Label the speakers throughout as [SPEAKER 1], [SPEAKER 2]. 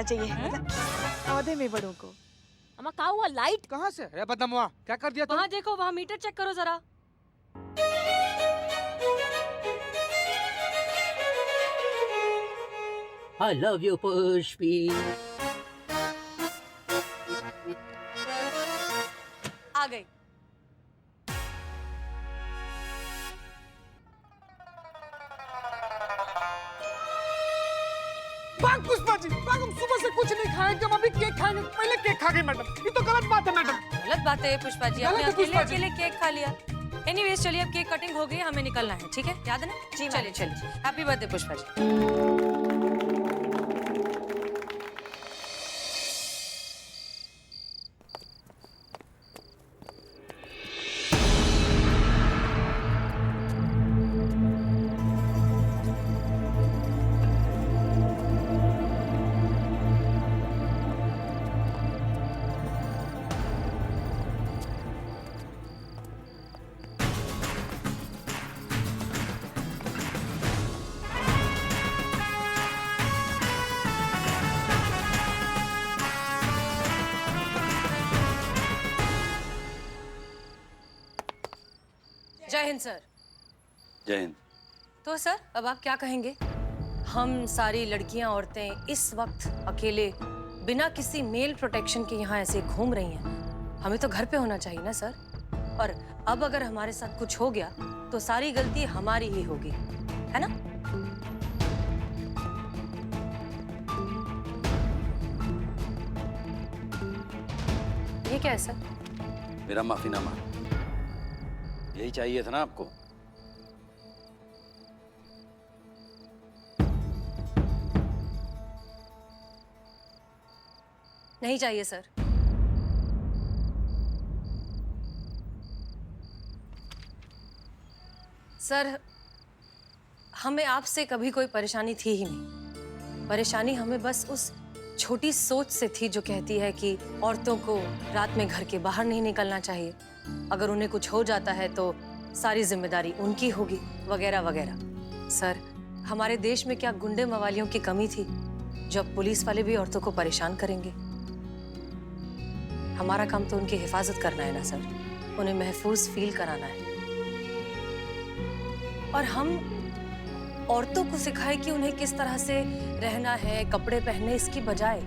[SPEAKER 1] चाहिए पौधे में बड़ों को।
[SPEAKER 2] अम्मा क्या हुआ? लाइट
[SPEAKER 3] कहाँ से? अरे बदनवा, क्या कर दिया तुम?
[SPEAKER 2] वहाँ देखो, वहाँ मीटर चेक करो जरा।
[SPEAKER 4] I love you, Pushpi.
[SPEAKER 2] आ गई।
[SPEAKER 3] भाग पुष्पा जी, भाग। हम सुबह से कुछ नहीं खाएंगे, हम अभी केक खाएंगे। पहले केक खा गए मैडम, ये तो गलत बात है मैडम।
[SPEAKER 2] गलत बात है पुष्पा जी, आपने अकेले अकेले केक खा लिया। एनीवेज चलिए, अब केक कटिंग हो गई, हमें निकलना है, ठीक है? याद है ना? जी चलिए चलिए। Happy birthday Pushpa ji. जय हिंद सर।
[SPEAKER 5] जय हिंद।
[SPEAKER 2] तो सर अब आप क्या कहेंगे? हम सारी लड़कियां औरतें इस वक्त अकेले बिना किसी मेल प्रोटेक्शन के यहाँ ऐसे घूम रही हैं। हमें तो घर पे होना चाहिए ना सर। और अब अगर हमारे साथ कुछ हो गया तो सारी गलती हमारी ही होगी, है ना? ये क्या है सर?
[SPEAKER 5] मेरा माफीनामा। यही चाहिए था ना आपको?
[SPEAKER 2] नहीं चाहिए सर। सर हमें आपसे कभी कोई परेशानी थी ही नहीं। परेशानी हमें बस उस छोटी सोच से थी जो कहती है कि औरतों को रात में घर के बाहर नहीं निकलना चाहिए, अगर उन्हें कुछ हो जाता है तो सारी जिम्मेदारी उनकी होगी, वगैरह वगैरह। सर हमारे देश में क्या गुंडे मवालियों की कमी थी जो अब पुलिस वाले भी औरतों को परेशान करेंगे? हमारा काम तो उनकी हिफाजत करना है ना सर, उन्हें महफूज फील कराना है। और हम औरतों को सिखाए कि उन्हें किस तरह से रहना है, कपड़े पहनने, इसकी बजाय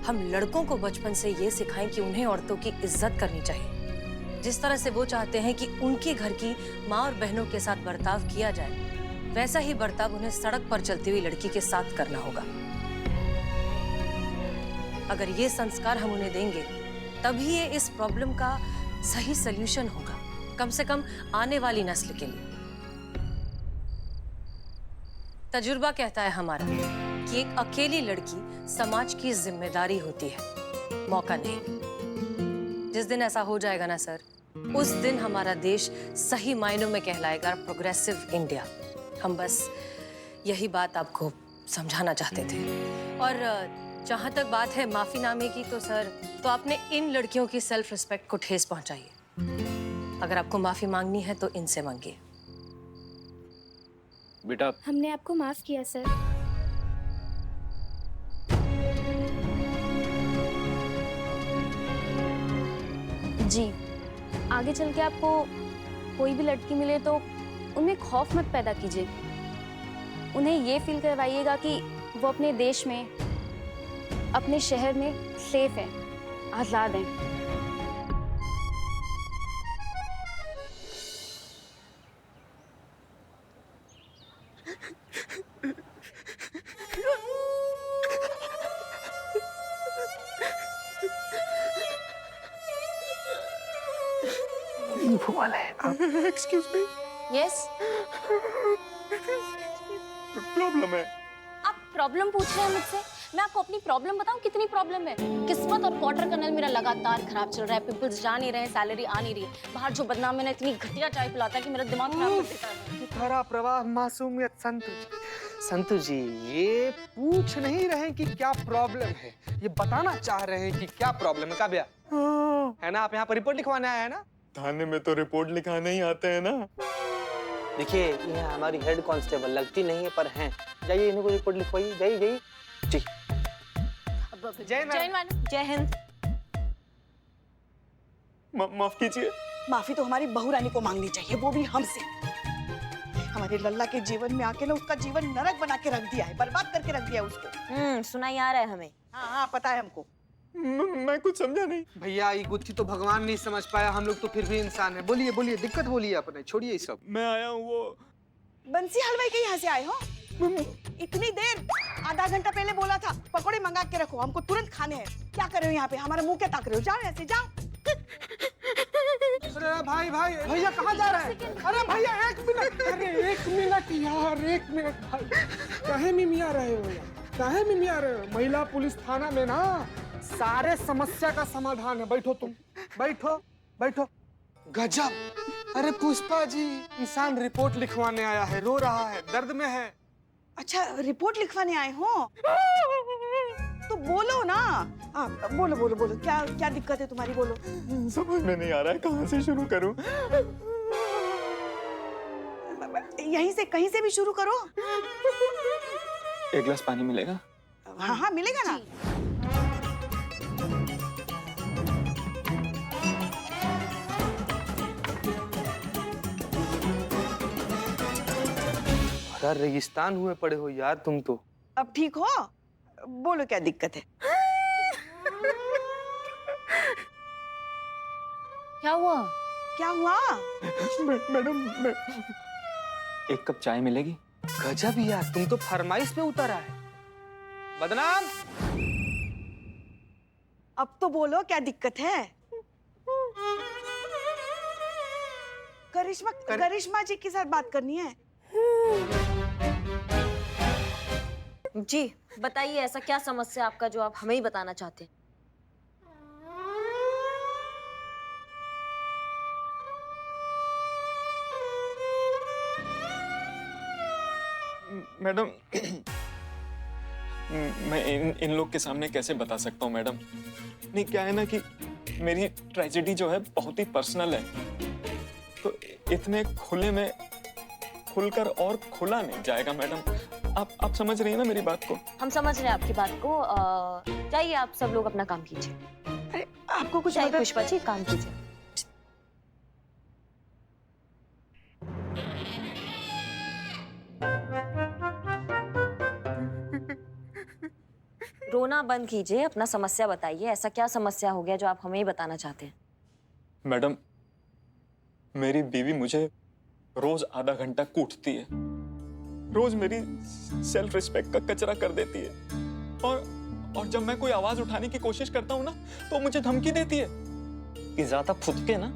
[SPEAKER 2] हम लड़कों को बचपन से ये सिखाएं कि उन्हें औरतों की इज्जत करनी चाहिए। जिस तरह से वो चाहते हैं कि उनके घर की माँ और बहनों के साथ बर्ताव किया जाए, वैसा ही बर्ताव उन्हें सड़क पर चलती हुई लड़की के साथ करना होगा। अगर ये संस्कार हम उन्हें देंगे तभी ये इस प्रॉब्लम का सही सल्यूशन होगा, कम से कम आने वाली नस्ल के लिए। तजुर्बा कहता है हमारा कि एक अकेली लड़की समाज की जिम्मेदारी होती है, मौका नहीं। जिस दिन ऐसा हो जाएगा ना सर, उस दिन हमारा देश सही मायनों में कहलाएगा प्रोग्रेसिव इंडिया। हम बस यही बात आपको समझाना चाहते थे। और जहाँ तक बात है माफीनामे की, तो सर तो आपने इन लड़कियों की सेल्फ रिस्पेक्ट को ठेस पहुंचाई है। अगर आपको माफी मांगनी है तो इनसे मांगिए।
[SPEAKER 5] बेटा
[SPEAKER 6] हमने आपको माफ किया सर। जी, आगे चल के आपको कोई भी लड़की मिले तो उनमें खौफ मत पैदा कीजिए। उन्हें ये फील करवाइएगा कि वो अपने देश में, अपने शहर में सेफ है, आजाद है।
[SPEAKER 3] वो वाला है। Excuse me.
[SPEAKER 6] यस,
[SPEAKER 3] प्रॉब्लम है।
[SPEAKER 6] आप प्रॉब्लम पूछ रहे हैं मुझसे? मैं आपको अपनी प्रॉब्लम बताऊं कितनी प्रॉब्लम है। किस्मत और क्वार्टर कर्नल मेरा लगातार खराब चल रहा है। पिंपल्स जा नहीं रहे, सैलरी आ नहीं रही है। बाहर जो बदनाम है ना, इतनी घटिया चाय पिलाता है कि मेरा दिमाग खराब कर देता है।
[SPEAKER 3] धारा प्रवाह मासूमियत। संतु जी ये पूछ नहीं रहे कि क्या प्रॉब्लम है, ये बताना चाह रहे हैं कि क्या प्रॉब्लम है। काव्या है ना, आप यहाँ पर रिपोर्ट लिखवाने आए हैं ना?
[SPEAKER 7] थाने में तो रिपोर्ट लिखाने ही आते हैं ना।
[SPEAKER 8] देखिए ये हमारी हेड कांस्टेबल लगती नहीं है पर हैं। जाइए इन्हें को रिपोर्ट लिखवाइए। जाइए जाइए जी।
[SPEAKER 6] अब
[SPEAKER 3] जय मैडम।
[SPEAKER 2] जय हिंद।
[SPEAKER 7] माफ कीजिए।
[SPEAKER 9] माफी तो हमारी बहू रानी को मांगनी चाहिए, वो भी हमसे। हमारे लल्ला के जीवन में आके ना उसका जीवन नरक बना के रख दिया है, बर्बाद करके रख दिया है उसको।
[SPEAKER 2] सुनाई आ रहा है हमें।
[SPEAKER 9] हाँ पता है हमको।
[SPEAKER 7] मैं कुछ समझा नहीं।
[SPEAKER 3] भैया ये गुत्थी तो भगवान नहीं समझ पाया, हम लोग तो फिर भी इंसान है। बोलिए बोलिए, दिक्कत बोलिए अपने, छोड़िए ये सब।
[SPEAKER 7] मैं आया हूँ वो
[SPEAKER 9] बंसी हलवाई के यहाँ से आए हो? इतनी देर, आधा घंटा पहले बोला था पकौड़े मंगा के रखो, हमको तुरंत खाने हैं। क्या कर रहे हो यहाँ पे, हमारा मुंह क्या ताक रहे हो? जाओ ऐसे जाओ।
[SPEAKER 3] अरे भाई भाई, भैया कहाँ जा रहे हैं? अरे भैया 1 मिनट, अरे 1 मिनट यार, 1 मिनट भाई। काहे मिमिया रहे हो यार, काहे मिमिया रहे हो? महिला पुलिस थाना में ना सारे समस्या का समाधान है। बैठो तुम, बैठो बैठो। गजब। अरे पुष्पा जी, इंसान रिपोर्ट लिखवाने आया है, रो रहा है, दर्द में है।
[SPEAKER 9] अच्छा रिपोर्ट लिखवाने आए हो तो बोलो ना। बोलो बोलो बोलो, क्या क्या दिक्कत है तुम्हारी, बोलो।
[SPEAKER 7] समझ में नहीं आ रहा है कहाँ से शुरू करूं।
[SPEAKER 9] यहीं से कहीं से भी शुरू करो।
[SPEAKER 7] 1 गिलास पानी मिलेगा?
[SPEAKER 9] हाँ हाँ मिलेगा ना।
[SPEAKER 3] भरा रेगिस्तान हुए पड़े हो यार तुम तो।
[SPEAKER 9] अब ठीक हो? बोलो क्या दिक्कत है।
[SPEAKER 2] क्या हुआ?
[SPEAKER 9] क्या हुआ?
[SPEAKER 7] मैडम, 1 कप चाय मिलेगी?
[SPEAKER 3] गजब यार, तुम तो फरमाइश पे उतर आए। बदनाम।
[SPEAKER 9] अब तो बोलो क्या दिक्कत है। करिश्मा जी के साथ बात करनी है।
[SPEAKER 10] जी बताइए, ऐसा क्या समस्या आपका जो आप हमें ही बताना चाहते हैं?
[SPEAKER 7] मैडम, मैं इन लोग के सामने कैसे बता सकता हूँ मैडम? नहीं, क्या है ना कि मेरी ट्रेजेडी जो है बहुत ही पर्सनल है, तो इतने खुले में खुलकर और खुला नहीं जाएगा मैडम। आप समझ रही हैं ना मेरी बात को?
[SPEAKER 10] हम समझ रहे हैं आपकी बात को। जाइए आप सब लोग अपना काम कीजिए।
[SPEAKER 9] अरे आपको कुछ
[SPEAKER 10] जाइए
[SPEAKER 9] मदद-
[SPEAKER 10] पुष्पा जी, काम कीजिए। रोना बंद कीजिए, अपना समस्या बताइए। ऐसा क्या समस्या हो गया जो आप हमें ही बताना चाहते हैं?
[SPEAKER 7] मैडम, मेरी बीवी मुझे रोज आधा घंटा कूटती है, रोज मेरी सेल्फ रिस्पेक्ट का कचरा कर देती है, और जब मैं कोई आवाज उठाने की कोशिश करता हूँ ना तो मुझे धमकी देती है
[SPEAKER 11] कि ज्यादा फुदके ना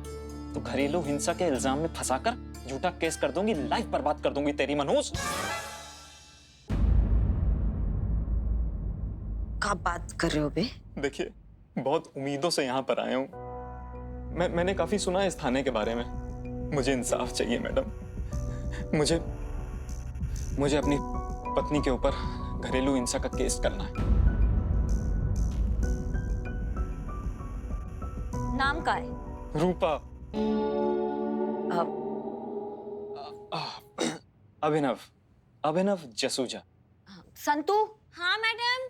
[SPEAKER 11] तो घरेलू हिंसा के इल्जाम में फंसाकर झूठा केस कर दूंगी, लाइफ बर्बाद कर दूंगी तेरी मनहूस।
[SPEAKER 10] क्या बात कर रहे हो बे?
[SPEAKER 7] देखिए, बहुत उम्मीदों से यहाँ पर आया हूँ। मैंने काफी सुना है इस थाने के बारे में। मुझे इंसाफ चाहिए मैडम। मुझे अपनी पत्नी के ऊपर घरेलू हिंसा का केस करना है।
[SPEAKER 10] नाम का है?
[SPEAKER 7] रूपा। अभिनव जसूजा।
[SPEAKER 10] संतू। हाँ मैडम।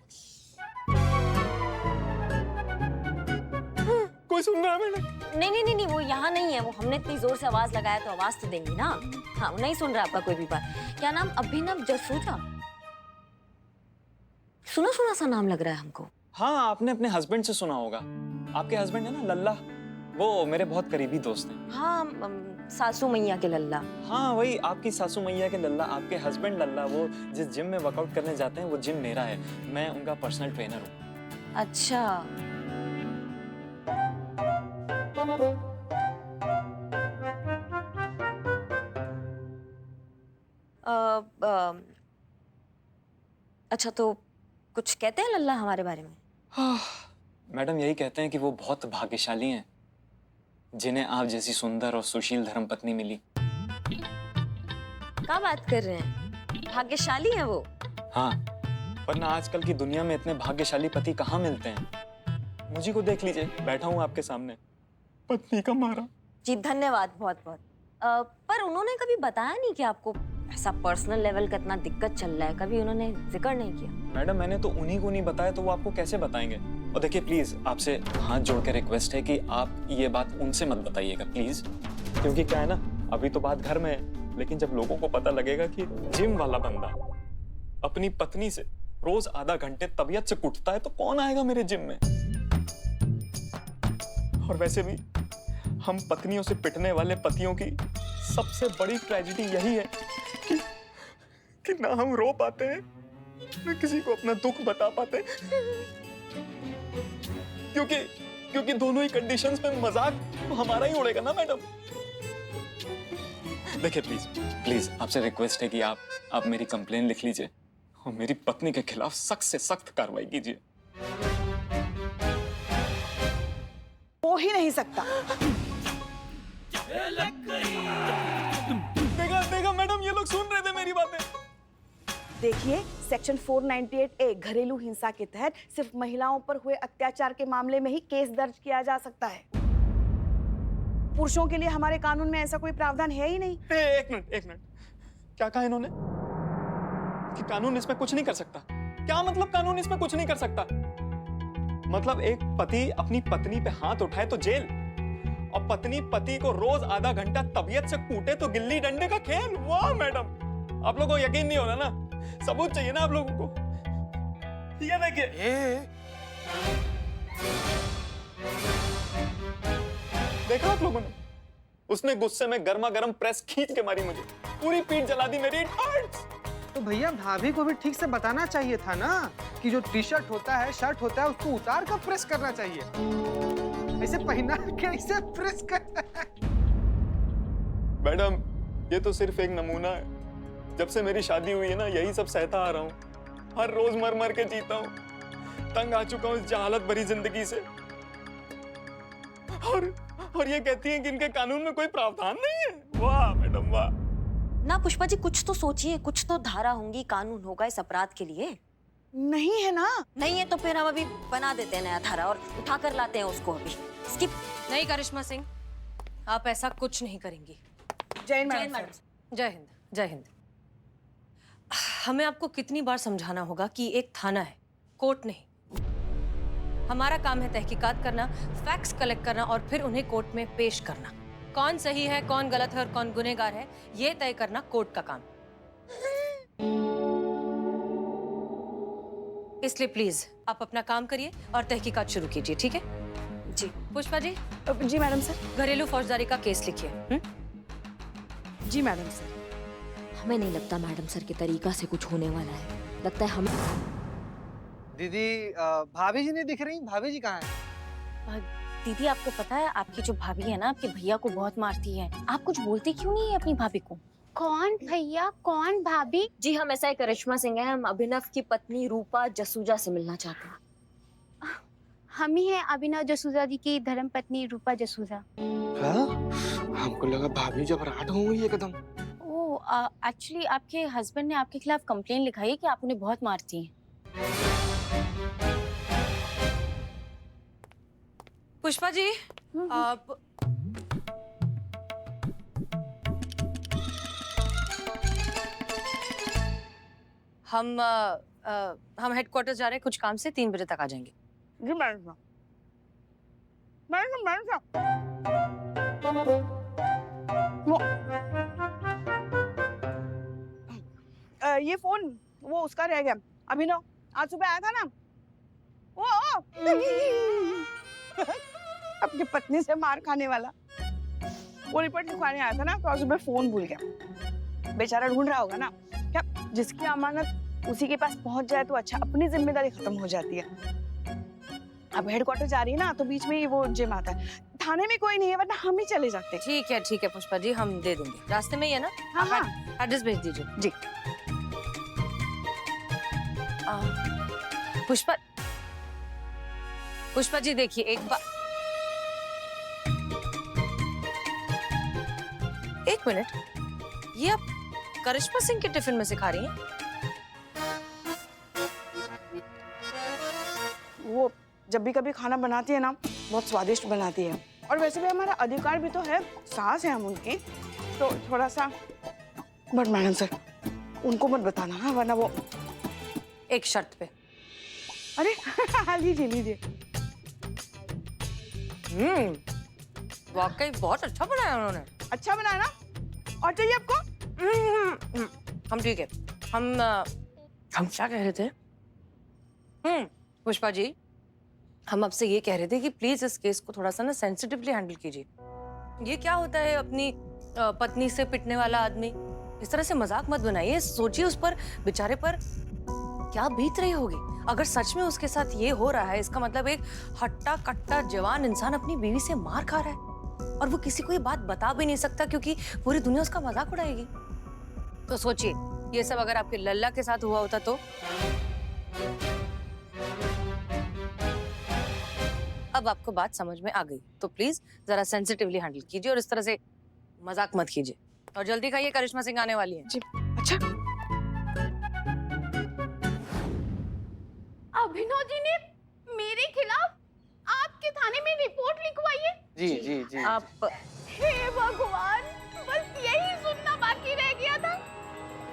[SPEAKER 7] कोई सुन रहा है मैडम?
[SPEAKER 10] नहीं, वो यहाँ नहीं है। वो हमने इतनी जोर से आवाज लगाया तो आवाज तो देंगी ना। हाँ, नहीं सुन रहा आपका कोई भी बात। क्या नाम? अभिनव जसूजा। सुना सा नाम लग रहा है हमको।
[SPEAKER 11] हाँ, आपने अपने हस्बैंड से सुना होगा। आपके हस्बैंड है ना लल्ला, वो मेरे बहुत करीबी दोस्त हैं।
[SPEAKER 10] हाँ, सासू मैया के लल्ला।
[SPEAKER 11] हाँ, वही आपकी सासू मैया के लल्ला। आपके हस्बैंड लल्ला, वो जिस जिम में वर्कआउट करने जाते हैं वो जिम मेरा है। मैं उनका पर्सनल ट्रेनर हूँ।
[SPEAKER 10] अच्छा। अच्छा, तो कुछ कहते हैं लल्ला हमारे बारे में?
[SPEAKER 11] मैडम, यही कहते हैं कि वो बहुत भाग्यशाली हैं जिन्हें आप जैसी सुंदर और सुशील धर्मपत्नी मिली।
[SPEAKER 10] क्या बात कर रहे हैं? भाग्यशाली है वो?
[SPEAKER 11] हाँ, वरना आजकल की दुनिया में इतने भाग्यशाली पति कहाँ मिलते हैं। मुझे को देख लीजिए, बैठा हूँ आपके सामने, पत्नी का मारा।
[SPEAKER 10] जी धन्यवाद बहुत बहुत। पर उन्होंने कभी बताया नहीं कि आपको ऐसा पर्सनल लेवल का इतना दिक्कत चल रहा है, कभी उन्होंने जिक्र नहीं किया।
[SPEAKER 11] मैडम मैंने तो उन्हीं को नहीं बताया तो वो आपको कैसे बताएंगे? और देखिए प्लीज आपसे हाथ जोड़ के रिक्वेस्ट है कि आप ये बात उनसे मत बताइएगा प्लीज, क्योंकि क्या है ना, अभी तो बात घर में है, लेकिन जब लोगों को पता लगेगा कि जिम वाला बंदा अपनी पत्नी से रोज आधा घंटे तबीयत से कुटता है तो कौन आएगा मेरे जिम में? और वैसे भी हम पत्नियों से पिटने वाले पतियों की सबसे बड़ी ट्रेजेडी यही है कि ना हम रो पाते हैं ना किसी को अपना दुख बता पाते, क्योंकि दोनों ही कंडीशंस में मजाक तो हमारा ही उड़ेगा ना मैडम। देखिए प्लीज आपसे रिक्वेस्ट है कि आप मेरी कंप्लेन लिख लीजिए और मेरी पत्नी के खिलाफ सख्त से सख्त कार्रवाई कीजिए।
[SPEAKER 9] हो ही नहीं सकता।
[SPEAKER 11] देखा मैडम, ये लोग सुन रहे थे मेरी बातें।
[SPEAKER 9] देखिए सेक्शन 498A घरेलू हिंसा के तहत सिर्फ महिलाओं पर हुए अत्याचार के मामले में ही केस दर्ज किया जा सकता है। पुरुषों के लिए हमारे कानून में ऐसा कोई प्रावधान है ही नहीं।
[SPEAKER 11] एक मिनट, क्या कहा इन्होंने? कि कानून इसमें कुछ नहीं कर सकता? क्या मतलब कानून इसमें कुछ नहीं कर सकता? मतलब एक पति अपनी पत्नी पे हाथ उठाए तो जेल, और पत्नी पति को रोज आधा घंटा तबीयत से कूटे तो गिल्ली डंडे का खेल। वाह मैडम, आप लोगों को यकीन नहीं हो रहा ना? सबूत चाहिए ना आप लोगों को? ये देखिए, देखा आप लोगों ने? उसने गुस्से में गर्मा गर्म प्रेस खींच के मारी मुझे, पूरी पीठ जला दी मेरी। It hurts।
[SPEAKER 3] तो भैया भाभी को भी ठीक से बताना चाहिए था ना कि जो टी शर्ट होता है, शर्ट होता है, उसको उतार कर प्रेस करना चाहिए, ऐसे पहना कैसे प्रेस करना है?
[SPEAKER 11] मैडम ये तो सिर्फ एक नमूना है। जब से मेरी शादी हुई है ना, यही सब सहता आ रहा हूँ। हर रोज मर मर के जीता हूँ, तंग आ चुका हूँ इस जहालत भरी जिंदगी से। और ये कहती हैं कि इनके कानून में कोई प्रावधान नहीं है। वाह मैडम वाह।
[SPEAKER 10] ना पुष्पा जी, कुछ तो सोचिए, कुछ तो धारा होंगी, कानून होगा इस अपराध के लिए।
[SPEAKER 9] नहीं है ना?
[SPEAKER 10] नहीं है तो फिर हम अभी बना देते हैं नया धारा और उठा कर लाते हैं उसको अभी। स्किप।
[SPEAKER 2] नहीं करिश्मा सिंह, आप ऐसा कुछ नहीं करेंगी।
[SPEAKER 9] जय हिंद मैडम।
[SPEAKER 2] जय हिंद, जय हिंद। हमें आपको कितनी बार समझाना होगा कि एक थाना है, कोर्ट नहीं। हमारा काम है तहकीकात करना, फैक्ट्स कलेक्ट करना और फिर उन्हें कोर्ट में पेश करना। कौन सही है, कौन गलत है और कौन गुनहगार है, ये तय करना कोर्ट का काम। इसलिए प्लीज आप अपना काम करिए और तहकीकात शुरू कीजिए, ठीक है? जी। पुष्पा जी।
[SPEAKER 9] जी मैडम सर।
[SPEAKER 2] घरेलू फौजदारी का केस लिखिए।
[SPEAKER 9] जी मैडम सर।
[SPEAKER 10] हमें नहीं लगता मैडम सर के तरीका से कुछ होने वाला है। लगता है हमें।
[SPEAKER 3] दीदी भाभी जी नहीं दिख रही। भाभी जी कहाँ हैं?
[SPEAKER 6] दीदी आपको पता है आपकी जो भाभी है ना, आपके भैया को बहुत मारती है। आप कुछ बोलती क्यों नहीं है अपनी भाभी को?
[SPEAKER 12] कौन भैया, कौन भाभी?
[SPEAKER 10] जी हम ऐसा ही करिश्मा सिंह है, हम अभिनव की पत्नी रूपा जसूजा से मिलना चाहते हैं।
[SPEAKER 12] हम ही हैं अभिनव जसूजा जी की धर्म पत्नी रूपा जसूजा।
[SPEAKER 3] हाँ? हमको लगा भाभी जब राट हो गई एकदम।
[SPEAKER 6] एक्चुअली आपके हस्बैंड ने आपके खिलाफ कंप्लेन लिखाई है कि आप उन्हें बहुत मारती हैं।
[SPEAKER 2] पुष्पा जी, आप हम हेडक्वार्टर जा रहे हैं कुछ काम से, 3 बजे तक आ जाएंगे।
[SPEAKER 9] जी मैडम। मैडम ये फोन वो उसका रह गया। अभिनव आज सुबह आया था ना, वो अपनी पत्नी से मार खाने वाला, वो रिपोर्ट लिखवाने आया था ना, तो आज सुबह फोन भूल गया। बेचारा ढूंढ रहा होगा ना। क्या जिसकी अमानत उसी के पास पहुंच जाए तो अच्छा, अपनी जिम्मेदारी खत्म हो जाती है। अब हेडक्वार्टर जा रही है ना, तो बीच में ही वो जिम आता है। थाने में कोई नहीं है, वरना हम ही चले जाते।
[SPEAKER 2] ठीक है पुष्पा जी, हम दे देंगे, रास्ते में ही है ना।
[SPEAKER 9] हाँ।
[SPEAKER 2] एड्रेस भेज दीजिए।
[SPEAKER 9] जी।
[SPEAKER 2] पुष्पा जी देखिए, एक मिनट, ये आप करिश्मा सिंह के टिफिन में सिखा रही हैं?
[SPEAKER 9] वो जब भी कभी खाना बनाती है ना, बहुत स्वादिष्ट बनाती है। और वैसे भी हमारा अधिकार भी तो है, सास है हम उनकी, तो थोड़ा सा बट मैडम सर, उनको मत बताना ना, वरना वो।
[SPEAKER 2] एक शर्त पे।
[SPEAKER 9] अरे लीजिए लीजिए।
[SPEAKER 2] वाकई बहुत अच्छा बनाया उन्होंने।
[SPEAKER 9] अच्छा बनाया ना? और चाहिए आपको?
[SPEAKER 2] हम ठीक है। हम क्या कह रहे थे? पुष्पा जी, हम आपसे ये कह रहे थे कि प्लीज इस केस को थोड़ा सा ना सेंसिटिवली हैंडल कीजिए। ये क्या होता है, अपनी पत्नी से पिटने वाला आदमी, इस तरह से मजाक मत बनाइए। सोचिए उस पर, बेचारे पर क्या बीत रही होगी। अगर सच में उसके साथ ये हो रहा है, इसका मतलब एक हट्टा कट्टा जवान इंसान अपनी बीवी से मार खा रहा है और वो किसी को ये बात बता भी नहीं सकता क्योंकि पूरी दुनिया उसका मजाक उड़ाएगी। तो सोचिए, ये सब अगर आपके लल्ला के साथ हुआ होता तो। अब आपको बात समझ में आ गई तो प्लीज जरा सेंसिटिवली हैंडल कीजिए और इस तरह से मजाक मत कीजिए। और जल्दी खाइए, करिश्मा सिंह आने वाली है।
[SPEAKER 9] जी अच्छा।
[SPEAKER 12] अभिनव जी ने मेरे खिलाफ आपके थाने में रिपोर्ट लिखवाई है।
[SPEAKER 3] जी जी जी।
[SPEAKER 2] आप
[SPEAKER 12] हे भगवान, बस यही सुनना बाकी रह गया था।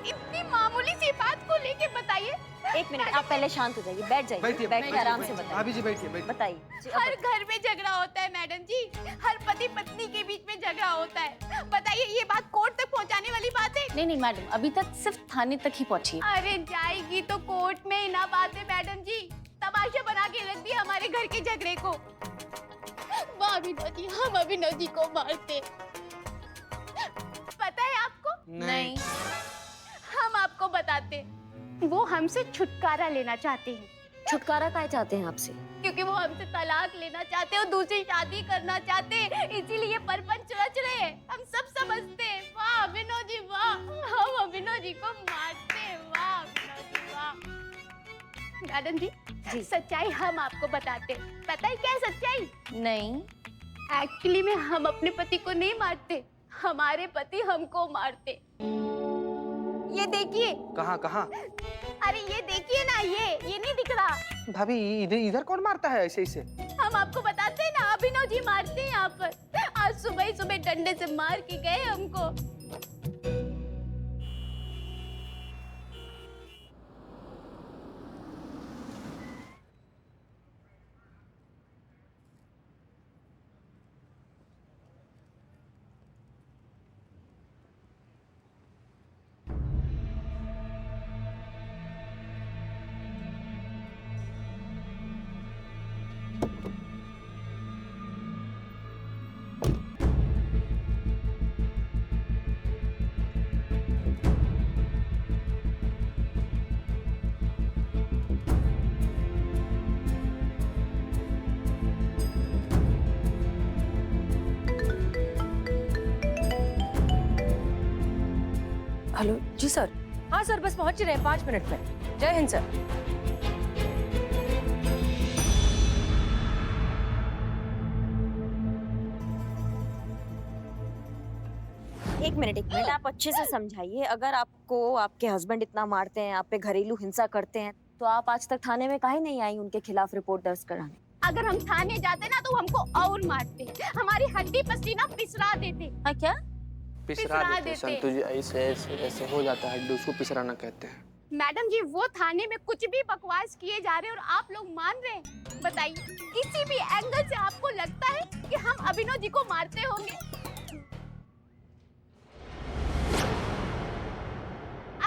[SPEAKER 12] इतनी मामूली सी बात को लेके बताइए।
[SPEAKER 10] एक मिनट, आप पहले शांत हो जाइए, बैठ जाइए,
[SPEAKER 3] बैठिए,
[SPEAKER 10] बैठ के आराम से बताइए।
[SPEAKER 3] भाभी जी बैठिए बैठिए।
[SPEAKER 10] बताइए।
[SPEAKER 12] हर घर में झगड़ा होता है मैडम जी, हर पति पत्नी के बीच में झगड़ा होता है। बताइए, ये बात कोर्ट तक पहुंचाने वाली बात है?
[SPEAKER 6] नहीं नहीं मैडम, अभी तक सिर्फ थाने तक ही पहुंची है।
[SPEAKER 12] अरे जाएगी तो कोर्ट में ही ना बात है मैडम जी। तमाशा बना के रख दिया हमारे घर के झगड़े को। वाह अभिनव जी, हम अभिनव जी को मारते। पता है आपको?
[SPEAKER 2] नहीं।
[SPEAKER 12] हम आपको बताते। वो हमसे छुटकारा लेना चाहते हैं।
[SPEAKER 10] छुटकारा काय चाहते हैं आपसे?
[SPEAKER 12] क्योंकि वो हमसे तलाक लेना चाहते हैं और दूसरी शादी करना चाहते हैं, इसीलिए परपंच रच रहे हैं। हम सब समझते हैं। वाह अभिनव जी वाह, हम अभिनव जी को मारते हैं। वाह अभिनव जी वाह। मैडम जी, सच्चाई हम आपको बताते हैं। पता है क्या है सच्चाई?
[SPEAKER 6] नहीं।
[SPEAKER 12] एक्चुअली में हम अपने पति को नहीं मारते, हमारे पति हमको मारते। ये देखिए।
[SPEAKER 3] कहाँ कहाँ?
[SPEAKER 12] अरे ये देखिए ना, ये नहीं दिख रहा?
[SPEAKER 3] भाभी इधर इधर कौन मारता है ऐसे ऐसे?
[SPEAKER 12] हम आपको बताते हैं ना, अभिनव जी मारते हैं यहाँ पर। आज सुबह ही सुबह डंडे से मार के गए हमको।
[SPEAKER 2] हेलो जी सर। हाँ सर, बस पहुंच ही रहे हैं 5 मिनट में। जय हिंद सर।
[SPEAKER 10] एक मिनट, आप अच्छे से समझाइए। अगर आपको आपके हस्बैंड इतना मारते हैं, आप पे घरेलू हिंसा करते हैं, तो आप आज तक थाने में काहे नहीं आई उनके खिलाफ रिपोर्ट दर्ज कराने?
[SPEAKER 12] अगर हम थाने जाते ना तो हमको और मारते, हमारी हड्डी पसली ना पिसरा देते।
[SPEAKER 10] क्या?
[SPEAKER 3] पिसरा देते संतु जी, ऐसे ऐसे ऐसे हो जाता है, उसको पिसराना कहते हैं।
[SPEAKER 12] मैडम जी, वो थाने में कुछ भी बकवास किए जा रहे हैं और आप लोग मान रहे हैं। बताइए, किसी भी एंगल से आपको लगता है कि हम अभिनव जी को मारते होंगे?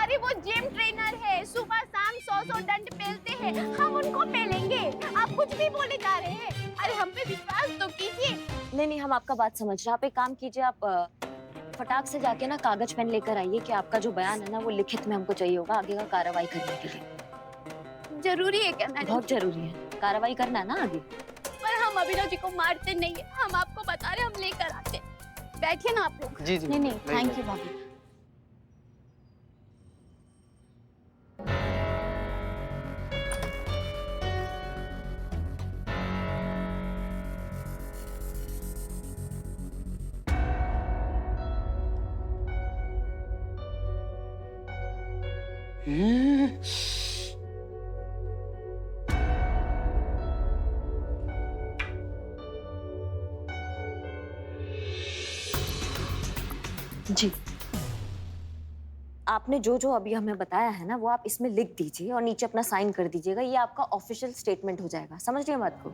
[SPEAKER 12] अरे वो जिम ट्रेनर है, सुबह शाम 100 दंड पेलते हैं, हम उनको पेलेंगे। आप कुछ भी बोले जा रहे हैं। अरे हम पे विश्वास तो कीजिए।
[SPEAKER 10] नहीं, हम आपका बात समझ रहे हैं। आप एक काम कीजिए, आप फटाक से जाके ना कागज पेन लेकर आइए कि आपका जो बयान है ना वो लिखित में हमको चाहिए होगा आगे का कार्रवाई करने के लिए।
[SPEAKER 12] जरूरी है क्या मैडम?
[SPEAKER 10] बहुत जरूरी है, कार्रवाई करना है ना आगे।
[SPEAKER 12] पर हम अभिनव जी को मारते नहीं है, हम आपको बता रहे, हम लेकर आते। बैठिए ना आप लोग।
[SPEAKER 3] जी जी।
[SPEAKER 6] नहीं नहीं, थैंक यू भाभी।
[SPEAKER 10] जी आपने जो जो अभी हमें बताया है ना, वो आप इसमें लिख दीजिए और नीचे अपना साइन कर दीजिएगा। ये आपका ऑफिशियल स्टेटमेंट हो जाएगा। समझ रही हैं बात को?